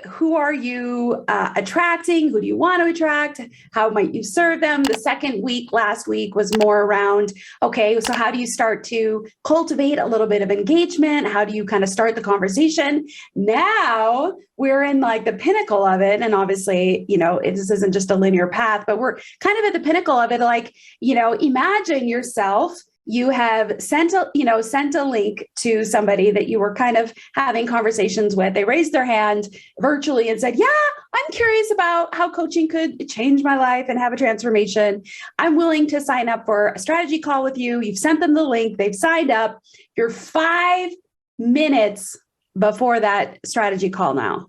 who are you attracting? Who do you want to attract? How might you serve them? The second week, last week, was more around, okay, so how do you start to cultivate a little bit of engagement? How do you kind of start the conversation? Now we're in like the pinnacle of it. And obviously, this isn't just a linear path, but we're kind of at the pinnacle of it. Like, imagine yourself, you have sent a link to somebody that you were kind of having conversations with. They raised their hand virtually and said, yeah, I'm curious about how coaching could change my life and have a transformation. I'm willing to sign up for a strategy call with you. You've sent them the link. They've signed up. You're 5 minutes before that strategy call now,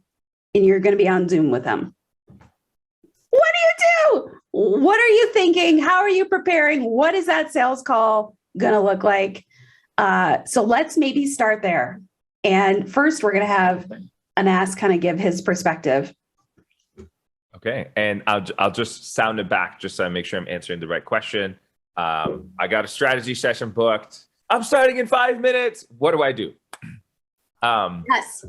and you're going to be on Zoom with them. What do you do? What are you thinking? How are you preparing? What is that sales call going to look like? So let's maybe start there. And first, we're going to have Anas kind of give his perspective. Okay. And I'll just sound it back just so I make sure I'm answering the right question. I got a strategy session booked. I'm starting in 5 minutes. What do I do? Yes.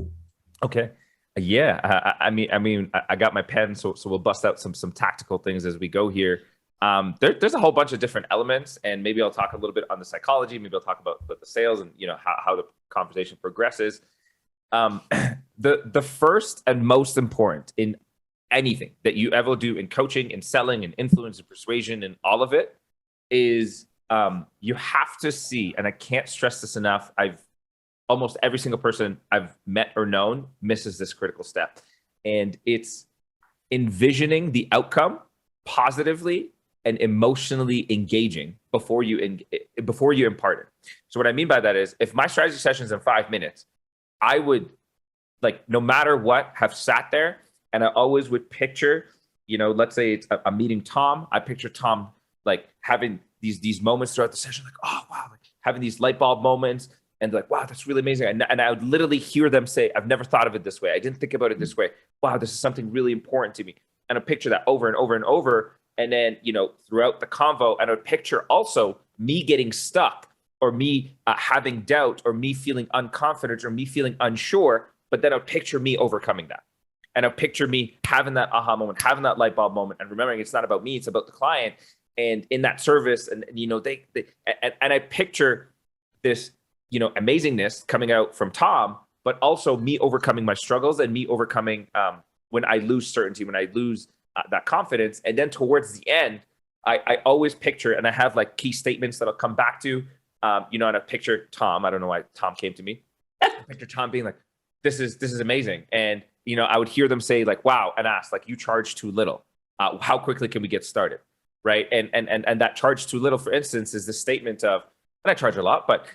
Okay. Yeah. I mean, I got my pen, so we'll bust out some tactical things as we go here. There's a whole bunch of different elements, and maybe I'll talk a little bit on the psychology. Maybe I'll talk about the sales and how the conversation progresses. The first and most important in anything that you ever do in coaching and selling and influence and persuasion and all of it is you have to see, and I can't stress this enough. Almost every single person I've met or known misses this critical step, and it's envisioning the outcome positively and emotionally engaging before you impart it. So what I mean by that is, if my strategy session is in 5 minutes, I would, like, no matter what, have sat there, and I always would picture, let's say I'm meeting Tom. I picture Tom like having these moments throughout the session, like, oh wow, like having these light bulb moments, and like, wow, that's really amazing. And I would literally hear them say, I've never thought of it this way. I didn't think about it this way. Wow, this is something really important to me. And I picture that over and over and over. And then, throughout the convo, and I would picture also me getting stuck, or me having doubt, or me feeling unconfident, or me feeling unsure. But then I would picture me overcoming that. And I would picture me having that aha moment, having that light bulb moment, and remembering it's not about me, it's about the client. And in that service, and I picture this, amazingness coming out from Tom, but also me overcoming my struggles, and me overcoming when I lose certainty, when I lose that confidence. And then towards the end, I always picture, and I have like key statements that I'll come back to, and I picture Tom. I don't know why Tom came to me. I picture Tom being like, this is amazing. And, I would hear them say like, wow, and ask like, you charge too little. How quickly can we get started? Right. And that charge too little, for instance, is the statement of, and I charge a lot, but,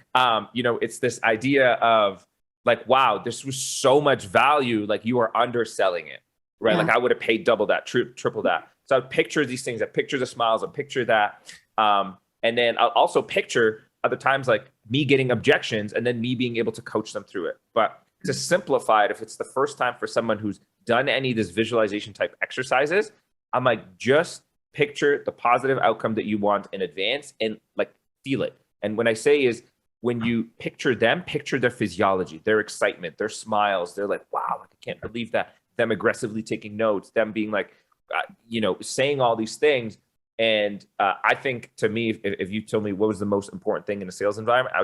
it's this idea of like, wow, this was so much value. Like, you are underselling it. Right. Yeah. Like, I would have paid double that, triple that. So I would picture these things. I picture the smiles. I picture that. And then I'll also picture other times like me getting objections, and then me being able to coach them through it. But to simplify it, if it's the first time for someone who's done any of this visualization type exercises, I'm like, just picture the positive outcome that you want in advance, and like feel it. And when I say is, when you picture them, picture their physiology, their excitement, their smiles. They're like, wow, like, I can't believe that. Them aggressively taking notes, them being like, saying all these things. And I think, to me, if you told me what was the most important thing in a sales environment, I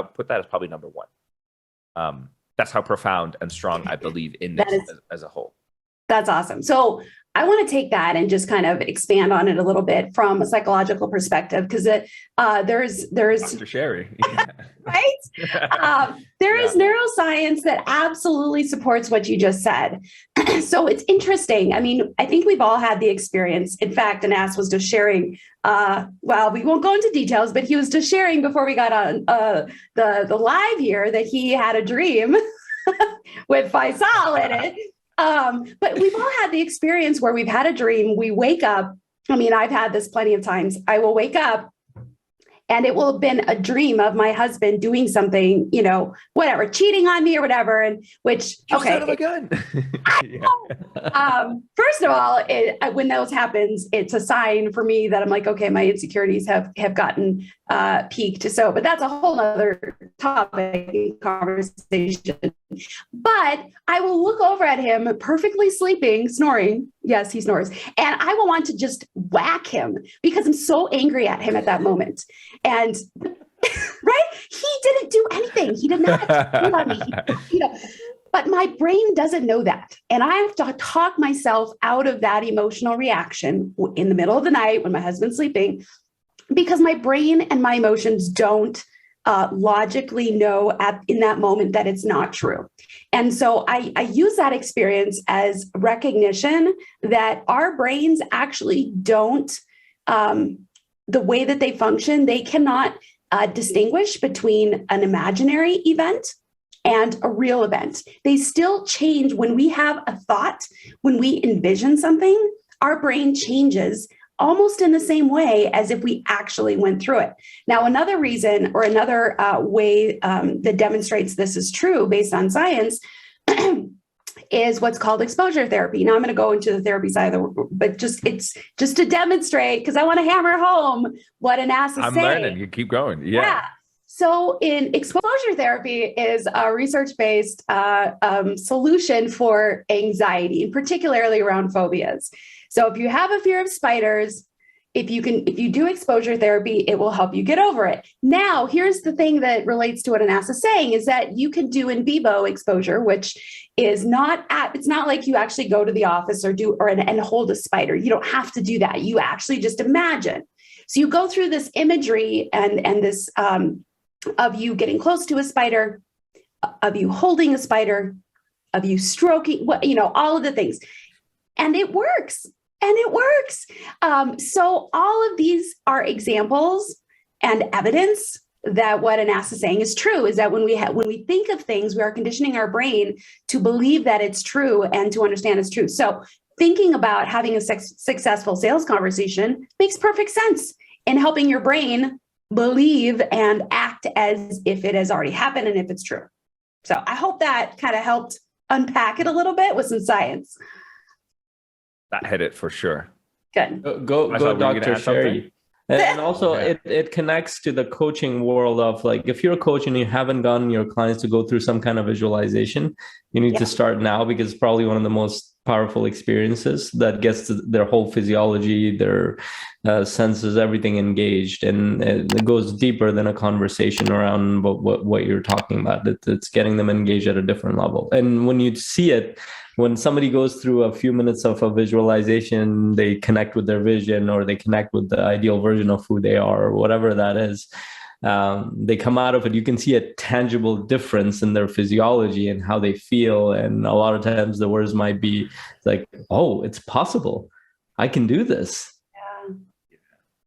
would put that as probably number one. That's how profound and strong I believe in this as a whole. That's awesome. So I want to take that and just kind of expand on it a little bit from a psychological perspective, because there's Dr. Sherry. Right? There is neuroscience that absolutely supports what you just said. So it's interesting. I mean, I think we've all had the experience. In fact, Anas was just sharing, well, we won't go into details, but he was just sharing before we got on the live here that he had a dream with Faisal in it. But we've all had the experience where we've had a dream. We wake up. I mean, I've had this plenty of times. I will wake up and it will have been a dream of my husband doing something, whatever, cheating on me or whatever. And which, okay. Son of a gun. First of all, when those happens, it's a sign for me that I'm like, okay, my insecurities have gotten peaked. So, but that's a whole nother topic conversation. But I will look over at him perfectly sleeping, snoring. Yes, he snores. And I will want to just whack him because I'm so angry at him at that moment. And right? He didn't do anything. He did not cheat on me. But my brain doesn't know that. And I have to talk myself out of that emotional reaction in the middle of the night when my husband's sleeping, because my brain and my emotions don't logically know in that moment that it's not true. And so I use that experience as recognition that our brains actually don't, the way that they function, they cannot distinguish between an imaginary event and a real event. They still change when we have a thought, when we envision something, our brain changes almost in the same way as if we actually went through it. Now, another reason or another way that demonstrates this is true based on science is what's called exposure therapy. Now I'm going to go into the therapy side of the, but it's just to demonstrate, because I want to hammer home what NASA is saying. I'm learning. You keep going. Yeah. So in exposure therapy is a research-based solution for anxiety, and particularly around phobias. So if you have a fear of spiders, if you do exposure therapy, it will help you get over it. Now, here's the thing that relates to what Anas is saying is that you can do in vivo exposure, which is it's not like you actually go to the office and hold a spider. You don't have to do that. You actually just imagine. So you go through this imagery and this of you getting close to a spider, of you holding a spider, of you stroking, all of the things. And it works. So all of these are examples and evidence that what Anas is saying is true, is that when we think of things, we are conditioning our brain to believe that it's true and to understand it's true. So thinking about having a successful sales conversation makes perfect sense in helping your brain believe and act as if it has already happened and if it's true. So I hope that kind of helped unpack it a little bit with some science. That hit it for sure. Good. Go, Dr. Sherry. And also Yeah. it connects to the coaching world of, like, if you're a coach and you haven't gotten your clients to go through some kind of visualization, you need to start now, because it's probably one of the most powerful experiences that gets to their whole physiology, their senses, everything engaged. And it goes deeper than a conversation around what you're talking about. It's getting them engaged at a different level. And when you see it, when somebody goes through a few minutes of a visualization, they connect with their vision, or they connect with the ideal version of who they are, or whatever that is. They come out of it, you can see a tangible difference in their physiology and how they feel. And a lot of times the words might be like, oh, it's possible. I can do this.